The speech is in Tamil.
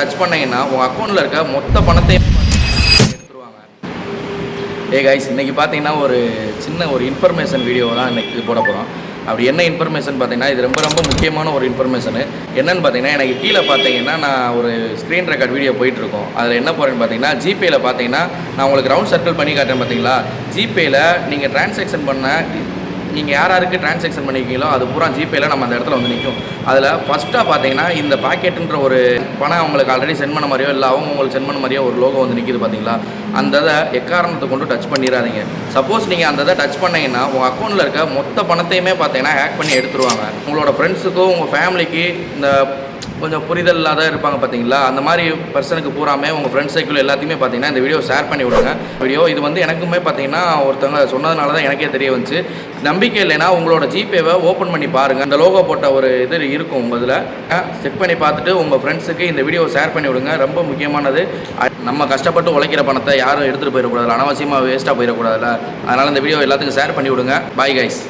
டச் பண்ணீங்கன்னா உங்கள் அக்கௌண்ட்டில் இருக்க மொத்த பணத்தையும் எடுத்துருவாங்க. கைஸ், இன்றைக்கி பார்த்தீங்கன்னா ஒரு சின்ன ஒரு இன்ஃபர்மேஷன் வீடியோ தான் இன்றைக்கி போட போகிறோம். அப்படி என்ன இன்ஃபர்மேஷன் பார்த்தீங்கன்னா, இது ரொம்ப ரொம்ப முக்கியமான ஒரு இன்ஃபர்மேஷனு. என்னென்னு பார்த்தீங்கன்னா, எனக்கு கீழே பார்த்தீங்கன்னா நான் ஒரு ஸ்க்ரீன் ரெக்கார்ட் வீடியோ போயிட்டுருக்கோம். அதில் என்ன போகிறேன்னு பார்த்தீங்கன்னா, ஜிபேயில் பார்த்தீங்கன்னா நான் உங்களுக்கு ரவுண்ட் சர்க்கிள் பண்ணி காட்டுறேன் பார்த்தீங்களா. ஜிபேயில் நீங்கள் டிரான்சாக்ஷன் பண்ண நீங்கள் யாருக்கு டிரான்சாக்ஷன் பண்ணியிருக்கீங்களோ அது பூரா ஜிபேயில் நம்ம அந்த இடத்துல வந்து நிற்கும். அதில் ஃபஸ்ட்டாக பார்த்தீங்கன்னா இந்த பாக்கெட்டுன்ற ஒரு பணம் அவங்களுக்கு ஆல்ரெடி சென்ட் பண்ண மாதிரியோ இல்லை அவங்க உங்களுக்கு சென்ட் பண்ண மாதிரியோ ஒரு லோகோ வந்து நிற்கிது பார்த்தீங்களா. அந்த இதை எக்காரணத்தை கொண்டு டச் பண்ணிடாதீங்க. சப்போஸ் நீங்கள் அந்த இதை டச் பண்ணிங்கன்னா உங்கள் அக்கௌண்ட்டில் இருக்க மொத்த பணத்தையுமே பார்த்தீங்கன்னா ஹேக் பண்ணி எடுத்துருவாங்க. உங்களோட ஃப்ரெண்ட்ஸுக்கோ உங்கள் ஃபேமிலிக்கு இந்த கொஞ்சம் புரிதல் இல்லாத இருப்பாங்க பார்த்தீங்களா, அந்த மாதிரி பர்சனுக்கு பூராமே உங்கள் ஃப்ரெண்ட்ஸ் சைக்கிள் எல்லாத்தையுமே பார்த்தீங்கன்னா இந்த வீடியோ ஷேர் பண்ணி விடுங்க. இது வந்து எனக்குமே பார்த்தீங்கன்னா ஒருத்தவங்க சொன்னதுனால தான் எனக்கே தெரிய வந்துச்சு. நம்பிக்கை இல்லைன்னா உங்களோட ஜிபேவை ஓப்பன் பண்ணி பாருங்கள். அந்த லோகோ போட்ட ஒரு இது இருக்கும் உங்கள் இதில். செக் பண்ணி பார்த்துட்டு உங்கள் ஃப்ரெண்ட்ஸுக்கு இந்த வீடியோ ஷேர் பண்ணி விடுங்க. ரொம்ப முக்கியமானது. நம்ம கஷ்டப்பட்டு உழைக்கிற பணத்தை யாரும் எடுத்துகிட்டு போயிடக்கூடாது, அனாவசியமாக வேஸ்ட்டாக போயிடக்கூடாதுல்ல. அதனால் இந்த வீடியோ எல்லாத்துக்கும் ஷேர் பண்ணி விடுங்க. Bye guys.